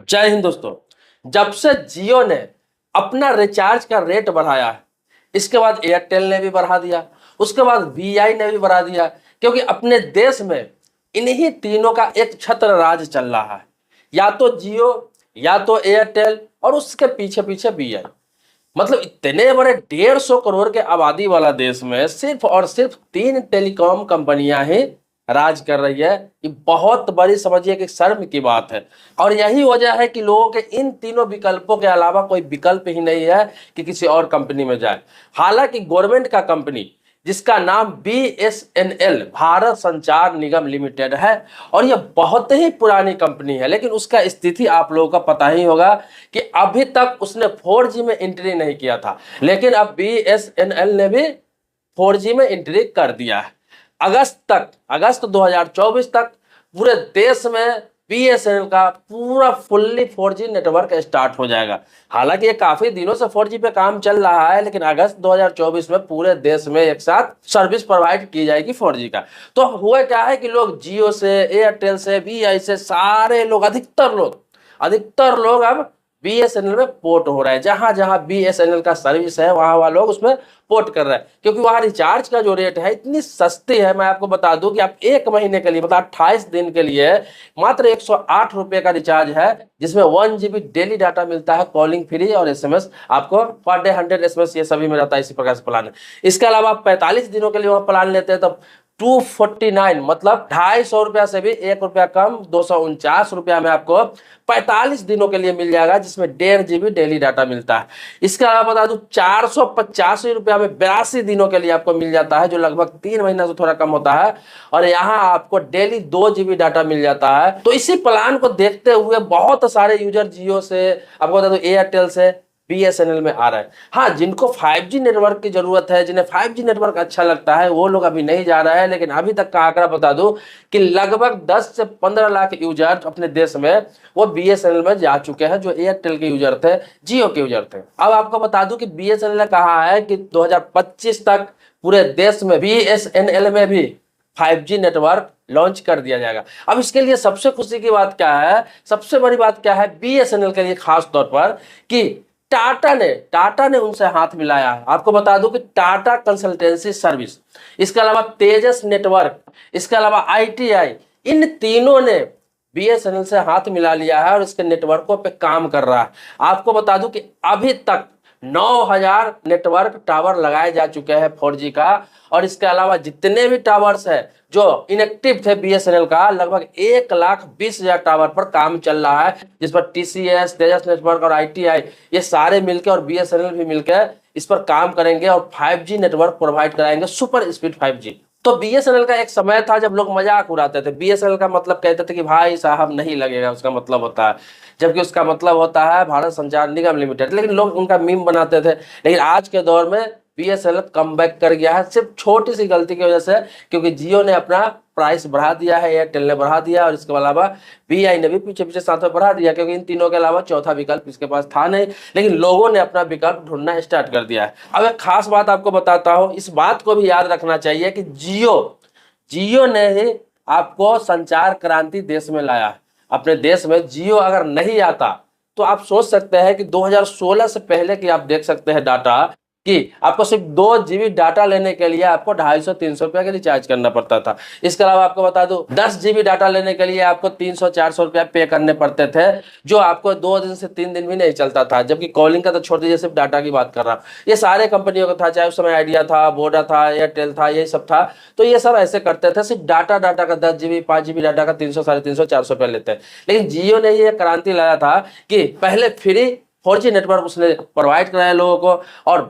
जय हिंद दोस्तों। जब से जियो ने अपना रिचार्ज का रेट बढ़ाया है, इसके बाद एयरटेल ने भी बढ़ा दिया, उसके बाद वीआई ने भी बढ़ा दिया, क्योंकि अपने देश में इन्हीं तीनों का एक छत्र राज चल रहा है, या तो जियो या तो एयरटेल और उसके पीछे पीछे वीआई। मतलब इतने बड़े 150 करोड़ के आबादी वाला देश में सिर्फ और सिर्फ 3 टेलीकॉम कंपनियां ही राज कर रही है। ये बहुत बड़ी समझिए कि शर्म की बात है, और यही वजह है कि लोगों के इन तीनों विकल्पों के अलावा कोई विकल्प ही नहीं है कि किसी और कंपनी में जाए। हालांकि गवर्नमेंट का कंपनी जिसका नाम बीएसएनएल भारत संचार निगम लिमिटेड है, और यह बहुत ही पुरानी कंपनी है, लेकिन उसका स्थिति आप लोगों का पता ही होगा कि अभी तक उसने 4G में एंट्री नहीं किया था, लेकिन अब बीएसएनएल ने भी 4G में एंट्री कर दिया है। अगस्त 2024 तक पूरे देश में बीएसएनएल का पूरा फुल्ली 4G नेटवर्क स्टार्ट हो जाएगा। हालांकि ये काफी दिनों से 4G पे काम चल रहा है, लेकिन अगस्त 2024 में पूरे देश में एक साथ सर्विस प्रोवाइड की जाएगी 4G का। तो हुआ क्या है कि लोग जियो से, एयरटेल से, वीआई से सारे लोग, अधिकतर लोग अब बीएसएनएल में पोर्ट हो रहे हैं। जहां जहां बीएसएनएल का सर्विस है वहां वहां लोग उसमें पोर्ट कर रहे हैं, क्योंकि वहां रिचार्ज का जो रेट है इतनी सस्ती है। मैं आपको बता दूं कि आप 1 महीने के लिए, मतलब 28 दिन के लिए मात्र 108 रुपए का रिचार्ज है, जिसमें 1 GB डेली डाटा मिलता है, कॉलिंग फ्री और एसएमएस आपको पर डे 100 एसएमएस ये सभी में रहता है। इसी प्रकार से प्लान है। इसके अलावा आप 45 दिनों के लिए वहां प्लान लेते हैं तब 249, मतलब 250 रुपया से भी 1 रुपया कम 249 रुपया में आपको 45 दिनों के लिए मिल जाएगा, जिसमें 1.5 GB डेली डाटा मिलता है। इसके अलावा बता दूं 485 रुपया में 82 दिनों के लिए आपको मिल जाता है, जो लगभग 3 महीना से थोड़ा कम होता है, और यहाँ आपको डेली 2 GB डाटा मिल जाता है। तो इसी प्लान को देखते हुए बहुत सारे यूजर जियो से, आपको बता दूं एयरटेल से बीएसएनएल में आ रहा है। हाँ, जिनको 5G नेटवर्क की जरूरत है, जिन्हें 5G नेटवर्क अच्छा लगता है, वो लोग अभी नहीं जा रहा है। लेकिन अभी तक का आंकड़ा बता दूं कि लगभग 10 से 15 लाख यूजर अपने देश में वो बीएसएनएल में जा चुके हैं, जो एयरटेल के यूजर थे, जियो के यूजर थे। अब आपको बता दूं कि बीएसएनएल ने कहा है कि 2025 तक पूरे देश में बीएसएनएल में भी 5G नेटवर्क लॉन्च कर दिया जाएगा। अब इसके लिए सबसे खुशी की बात क्या है, सबसे बड़ी बात क्या है बीएसएनएल के लिए खास तौर पर, कि टाटा ने उनसे हाथ मिलाया है। आपको बता दूं कि टाटा कंसल्टेंसी सर्विस, इसके अलावा तेजस नेटवर्क, इसके अलावा आईटीआई, इन तीनों ने बीएसएनएल से हाथ मिला लिया है और इसके नेटवर्कों पे काम कर रहा है। आपको बता दूं कि अभी तक 9000 नेटवर्क टावर लगाए जा चुके हैं 4G का, और इसके अलावा जितने भी टावर्स है जो इनएक्टिव थे बीएसएनएल का, लगभग 1,20,000 टावर पर काम चल रहा है, जिस पर टीसीएस, तेजस नेटवर्क और आईटीआई ये सारे मिलकर और बीएसएनएल भी मिलकर इस पर काम करेंगे और 5G नेटवर्क प्रोवाइड कराएंगे, सुपर स्पीड 5G। तो बीएसएनएल का एक समय था जब लोग मजाक उड़ाते थे, बीएसएनएल का मतलब कहते थे कि भाई साहब नहीं लगेगा, उसका मतलब होता है, जबकि उसका मतलब होता है भारत संचार निगम लिमिटेड। लेकिन लोग उनका मीम बनाते थे। लेकिन आज के दौर में बीएसएनएल कम बैक कर गया है, सिर्फ छोटी सी गलती की वजह से, क्योंकि जियो ने अपना प्राइस बढ़ा दिया है, एयरटेल ने बढ़ा दिया, और इसके अलावा वीआई ने भी पीछे पीछे साथ में बढ़ा दिया, क्योंकि इन तीनों के अलावा चौथा विकल्प इसके पास था नहीं। लेकिन लोगों ने अपना विकल्प ढूंढना स्टार्ट कर दिया है। अब एक खास बात आपको बताता हूं, इस बात को भी याद रखना चाहिए कि जियो ने ही आपको संचार क्रांति देश में लाया है। अपने देश में जियो अगर नहीं आता तो आप सोच सकते हैं कि 2016 से पहले की आप देख सकते हैं डाटा, कि आपको सिर्फ 2 GB डाटा लेने के लिए आपको 250-300 रुपया का रिचार्ज करना पड़ता था। इसके अलावा आपको बता दूं 10 GB डाटा लेने के लिए आपको 300-400 रुपया पे करने पड़ते थे, जो आपको 2 दिन से 3 दिन भी नहीं चलता था। जबकि कॉलिंग का तो छोड़ दीजिए, सिर्फ डाटा की बात कर रहा हूँ, ये सारे कंपनियों का था, चाहे उस समय आइडिया था, वोडा था, एयरटेल था, यही सब था। तो ये सब ऐसे करते थे, सिर्फ डाटा का 10 GB 5 GB डाटा का 300, 350, 400 रुपया लेते हैं। लेकिन जियो ने ये क्रांति लाया था कि पहले फ्री 4G नेटवर्क उसने प्रोवाइड कराया लोगों को, और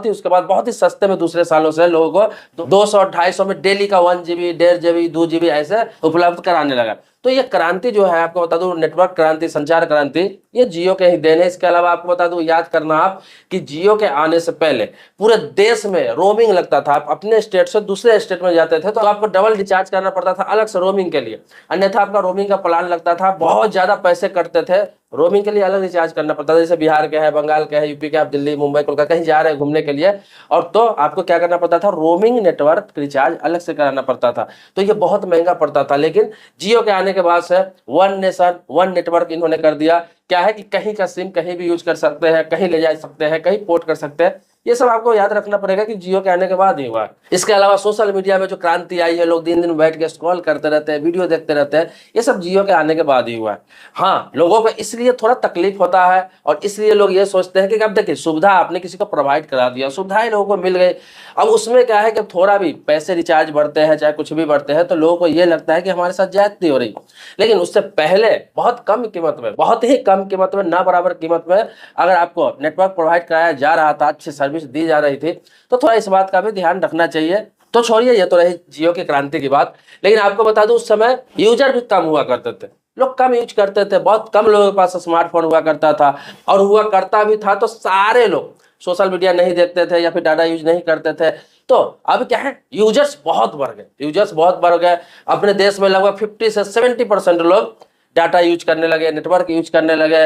उसके बाद बहुत ही सस्ते में दूसरे सालों से लोगों को 200-250 में डेली का 1 GB, 1.5 GB, 2 GB ऐसे उपलब्ध कराने लगा। तो ये क्रांति जो है, आपको बता दूं नेटवर्क क्रांति, संचार क्रांति, ये जियो के ही देन है। इसके अलावा आपको बता दूं, याद करना आप कि जियो के आने से पहले पूरे देश में रोमिंग लगता था। आप अपने स्टेट से दूसरे स्टेट में जाते थे तो आपको डबल रिचार्ज करना पड़ता था अलग से रोमिंग के लिए, अन्यथा आपका रोमिंग का प्लान लगता था, बहुत ज्यादा पैसे कटते थे। रोमिंग के लिए अलग रिचार्ज करना पड़ता था। जैसे बिहार के है, बंगाल के है, यूपी के, आप दिल्ली, मुंबई, कोलकाता कहीं जा रहे हैं घूमने के लिए, और तो आपको क्या करना पड़ता था, रोमिंग नेटवर्क रिचार्ज अलग से कराना पड़ता था। तो ये बहुत महंगा पड़ता था। लेकिन जियो के आने के बाद से वन नेशन वन नेटवर्क इन्होंने कर दिया, क्या है कि कहीं का सिम कहीं भी यूज कर सकते हैं, कहीं ले जा सकते हैं, कहीं पोर्ट कर सकते हैं। ये सब आपको याद रखना पड़ेगा कि जियो के आने के बाद ही हुआ। इसके अलावा सोशल मीडिया में जो क्रांति आई है, लोग दिन दिन बैठ के स्क्रॉल करते रहते हैं, वीडियो देखते रहते हैं, ये सब जियो के आने के बाद ही हुआ है। हाँ, लोगों को इसलिए थोड़ा तकलीफ होता है और इसलिए लोग ये सोचते हैं कि अब देखिए सुविधा आपने किसी को प्रोवाइड करा दिया, सुविधाएं लोगों को मिल गई, अब उसमें क्या है कि थोड़ा भी पैसे रिचार्ज बढ़ते हैं चाहे कुछ भी बढ़ते हैं तो लोगों को ये लगता है कि हमारे साथ ज्यादती हो रही। लेकिन उससे पहले बहुत कम कीमत में, बहुत ही कम कीमत में, ना बराबर कीमत में अगर आपको नेटवर्क प्रोवाइड कराया जा रहा था, अच्छी सर्विस दी जा रही थी, तो थोड़ा इस बात का भी ध्यान रखना चाहिए। तो छोड़िए, ये तो रही जियो की क्रांति की बात। लेकिन आपको बता दूं, उस समय यूजर भी कम हुआ करते थे, लोग कम यूज करते थे, बहुत कम लोगों के पास स्मार्टफोन हुआ करता था। और हुआ करता भी था तो सारे लोग सोशल मीडिया नहीं देखते थे या फिर डाटा यूज नहीं करते थे। तो अब क्या है, यूजर्स बहुत बढ़ गए, यूजर्स बहुत बढ़ गए। अपने देश में लगभग 50 से 70% लोग डाटा यूज करने लगे, नेटवर्क यूज करने लगे,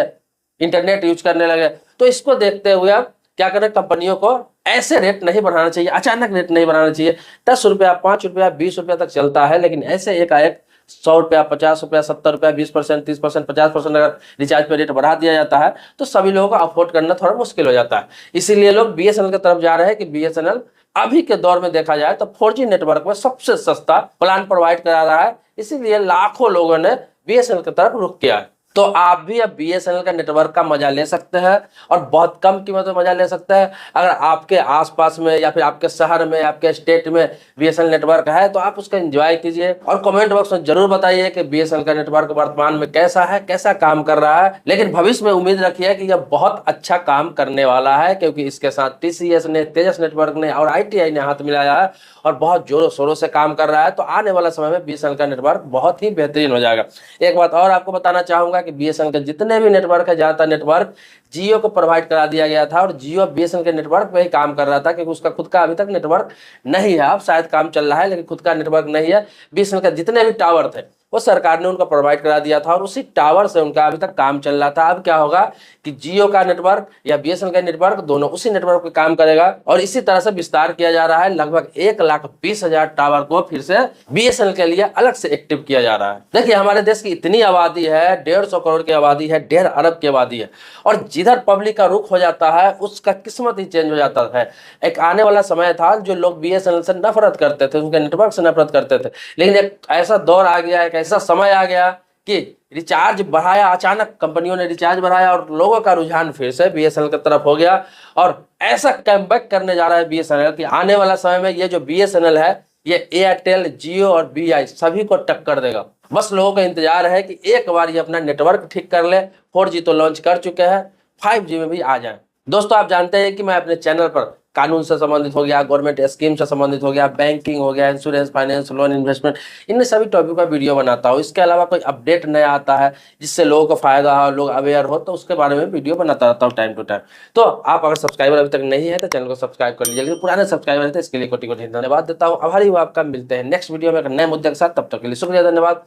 इंटरनेट यूज करने लगे। तो इसको देखते हुए अब क्या करें, कंपनियों को ऐसे रेट नहीं बढ़ाना चाहिए, अचानक रेट नहीं बढ़ाना चाहिए। 10 रुपया, 5 रुपया, 20 रुपया तक चलता है, लेकिन ऐसे एकाएक 100 रुपया, 50 रुपया, 70 रुपया, 20%, 30%, 50% अगर रिचार्ज पे रेट बढ़ा दिया जाता है तो सभी लोगों को अफोर्ड करना थोड़ा मुश्किल हो जाता है। इसीलिए लोग बीएसएनएल की तरफ जा रहे हैं कि बीएसएनएल अभी के दौर में देखा जाए तो 4G नेटवर्क में सबसे सस्ता प्लान प्रोवाइड करा रहा है। इसीलिए लाखों लोगों ने बीएसएनएल की तरफ रुख किया है। तो आप भी अब बीएसएनएल का नेटवर्क का मजा ले सकते हैं और बहुत कम कीमत में मजा ले सकते हैं। अगर आपके आसपास में या फिर आपके शहर में, आपके स्टेट में बीएसएनएल नेटवर्क है तो आप उसका एंजॉय कीजिए और कमेंट बॉक्स में जरूर बताइए कि बीएसएनएल का नेटवर्क वर्तमान में कैसा है, कैसा काम कर रहा है। लेकिन भविष्य में उम्मीद रखिए कि यह बहुत अच्छा काम करने वाला है, क्योंकि इसके साथ टीसीएस ने, तेजस नेटवर्क ने और आईटीआई ने हाथ मिलाया है और बहुत जोरों शोरों से काम कर रहा है। तो आने वाला समय में बीएसएनएल का नेटवर्क बहुत ही बेहतरीन हो जाएगा। एक बात और आपको बताना चाहूंगा कि बीएसएनएल के जितने भी नेटवर्क है, ज्यादातर नेटवर्क जियो को प्रोवाइड करा दिया गया था और जियो बीएसएनएल के नेटवर्क पे ही काम कर रहा था, क्योंकि उसका खुद का अभी तक नेटवर्क नहीं है। अब शायद काम चल रहा है लेकिन खुद का नेटवर्क नहीं है। बीएसएनएल के जितने भी टावर थे वो सरकार ने उनको प्रोवाइड करा दिया था और उसी टावर से उनका अभी तक काम चल रहा था। अब क्या होगा कि जियो का नेटवर्क या बीएसएनएल का नेटवर्क दोनों उसी नेटवर्क पे काम करेगा और इसी तरह से विस्तार किया जा रहा है। लगभग 1,20,000 टावर को फिर से बीएसएनएल के लिए अलग से एक्टिव किया जा रहा है। देखिए, हमारे देश की इतनी आबादी है, 150 करोड़ की आबादी है, 1.5 अरब की आबादी है, और जिधर पब्लिक का रुख हो जाता है उसका किस्मत ही चेंज हो जाता है। एक आने वाला समय था जो लोग बीएसएनएल से नफरत करते थे, उनके नेटवर्क से नफरत करते थे, लेकिन एक ऐसा दौर आ गया, एक ऐसा समय आ गया कि रिचार्ज बढ़ाया, अचानक कंपनियों ने रिचार्ज बढ़ाया और लोगों का रुझान फिर से बीएसएनएल की तरफ हो गया। और ऐसा कमबैक करने जा रहा है बीएसएनएल कि आने वाला समय में ये जो बीएसएनएल है ये एयरटेल, जियो और बीआई सभी को टक्कर देगा। बस लोगों का इंतजार है कि एक बार ये अपना नेटवर्क ठीक कर ले। 4G तो लॉन्च कर चुके हैं, 5G में भी आ जाए। दोस्तों, आप जानते हैं कि मैं अपने चैनल पर कानून से संबंधित हो गया, गवर्नमेंट स्कीम से संबंधित हो गया, बैंकिंग हो गया, इंश्योरेंस, फाइनेंस, लोन, इन्वेस्टमेंट, इन सभी टॉपिक पर वीडियो बनाता हूँ। इसके अलावा कोई अपडेट नया आता है जिससे लोगों को फायदा हो, लोग अवेयर हो, तो उसके बारे में वीडियो बनाता रहता हूँ टाइम टू टाइम। तो आप अगर सब्सक्राइबर अभी तक नहीं है तो चैनल को सब्सक्राइब कर लीजिए, लेकिन पुराने सब्सक्राइबर है इसके लिए कोटि कोटि धन्यवाद देता हूँ। आभारी हूँ आपका। मिलते हैं नेक्स्ट वीडियो में एक नए मुद्दे के साथ, तब तक के लिए शुक्रिया, धन्यवाद।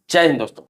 जय हिंद दोस्तों।